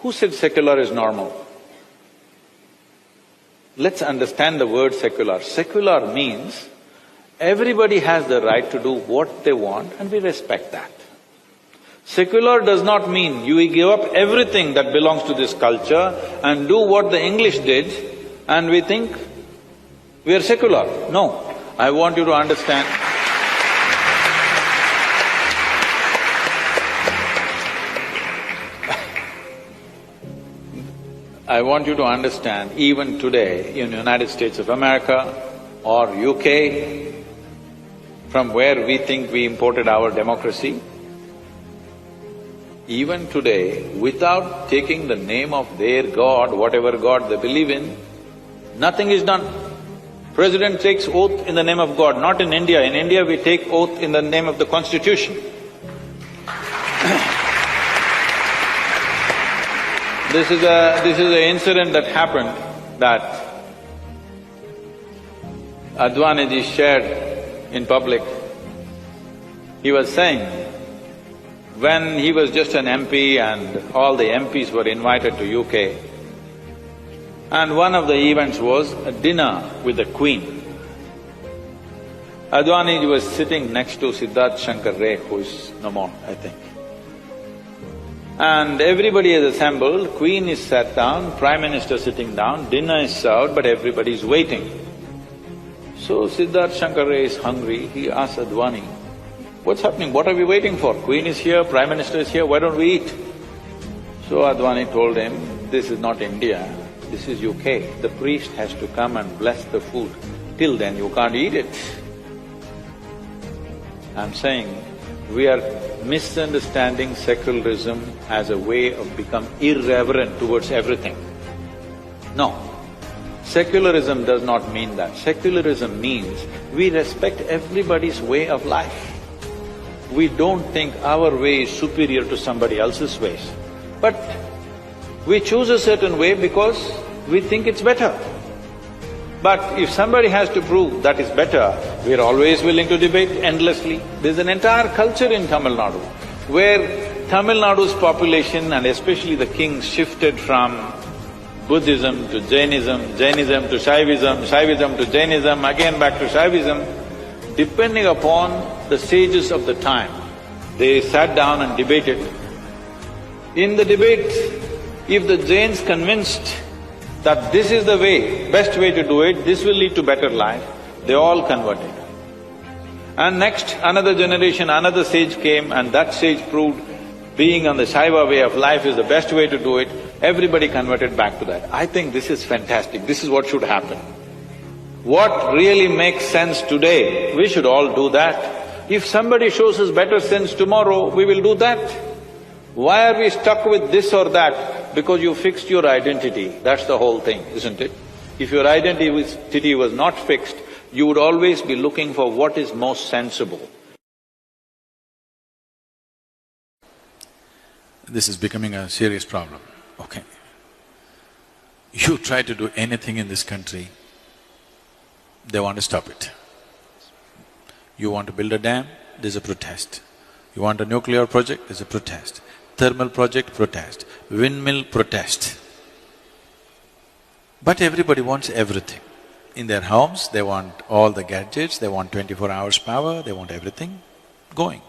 Who said secular is normal? Let's understand the word secular. Secular means everybody has the right to do what they want and we respect that. Secular does not mean you give up everything that belongs to this culture and do what the English did and we think we are secular. No, I want you to understand. I want you to understand, even today in United States of America or UK, from where we think we imported our democracy, even today, without taking the name of their God, whatever God they believe in, nothing is done. President takes oath in the name of God, not in India. In India, we take oath in the name of the Constitution. This is an incident that happened that Advaniji shared in public. He was saying, when he was just an MP and all the MPs were invited to UK, and one of the events was a dinner with the Queen. Advaniji was sitting next to Siddharth Shankar Ray, who is no more, I think. And everybody is assembled, Queen is sat down, Prime Minister sitting down, dinner is served, but everybody is waiting. So Siddharth Shankar Ray is hungry, he asks Advani, "What's happening? What are we waiting for? Queen is here, Prime Minister is here, why don't we eat?" So Advani told him, "This is not India, this is UK. The priest has to come and bless the food. Till then you can't eat it." I'm saying, we are misunderstanding secularism as a way of become irreverent towards everything. No, secularism does not mean that. Secularism means we respect everybody's way of life. We don't think our way is superior to somebody else's ways, but we choose a certain way because we think it's better. But if somebody has to prove that is better, we are always willing to debate endlessly. There's an entire culture in Tamil Nadu where Tamil Nadu's population and especially the kings shifted from Buddhism to Jainism, Jainism to Shaivism, Shaivism to Jainism, again back to Shaivism. Depending upon the sages of the time, they sat down and debated. In the debate, if the Jains convinced that this is the way, best way to do it, this will lead to better life, they all converted. And next, another generation, another sage came and that sage proved being on the Shaiva way of life is the best way to do it, everybody converted back to that. I think this is fantastic, this is what should happen. What really makes sense today, we should all do that. If somebody shows us better sense tomorrow, we will do that. Why are we stuck with this or that? Because you fixed your identity, that's the whole thing, isn't it? If your identity was not fixed, you would always be looking for what is most sensible. This is becoming a serious problem, okay. You try to do anything in this country, they want to stop it. You want to build a dam, there's a protest. You want a nuclear project, there's a protest. Thermal project, protest. Windmill, protest. But everybody wants everything. In their homes, they want all the gadgets, they want 24 hours power, they want everything going.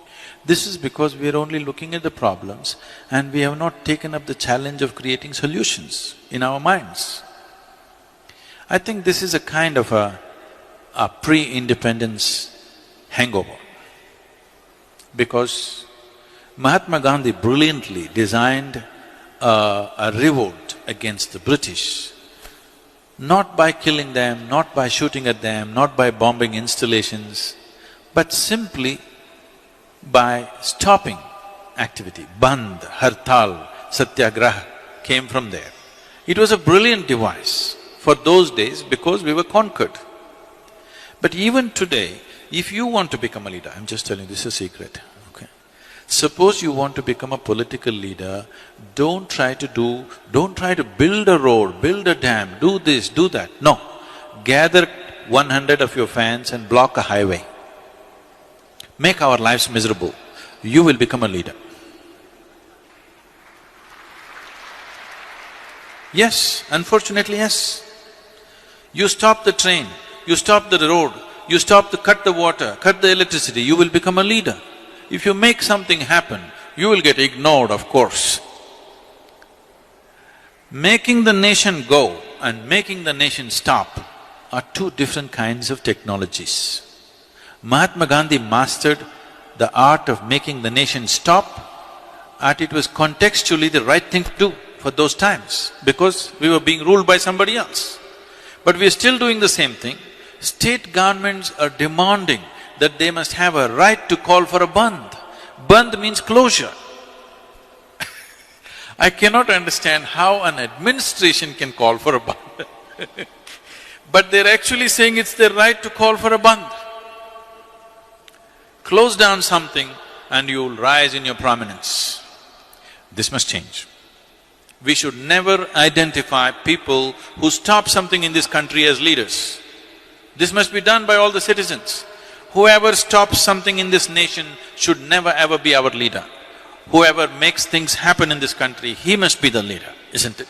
This is because we are only looking at the problems and we have not taken up the challenge of creating solutions in our minds. I think this is a kind of a pre-independence hangover, because Mahatma Gandhi brilliantly designed a revolt against the British, not by killing them, not by shooting at them, not by bombing installations, but simply by stopping activity. Bandh, Hartal, Satyagraha came from there. It was a brilliant device for those days because we were conquered. But even today, if you want to become a leader, I'm just telling you, this is a secret, okay? Suppose you want to become a political leader, don't try to build a road, build a dam, do this, do that. No. Gather 100 of your fans and block a highway. Make our lives miserable. You will become a leader. Yes, unfortunately, yes. You stop the train, you stop the road, you cut the water, cut the electricity, you will become a leader. If you make something happen, you will get ignored, of course. Making the nation go and making the nation stop are two different kinds of technologies. Mahatma Gandhi mastered the art of making the nation stop, and it was contextually the right thing to do for those times, because we were being ruled by somebody else. But we are still doing the same thing. State governments are demanding that they must have a right to call for a bandh. Bandh means closure. I cannot understand how an administration can call for a bandh. But they're actually saying it's their right to call for a bandh. Close down something and you'll rise in your prominence. This must change. We should never identify people who stop something in this country as leaders. This must be done by all the citizens. Whoever stops something in this nation should never ever be our leader. Whoever makes things happen in this country, he must be the leader, isn't it?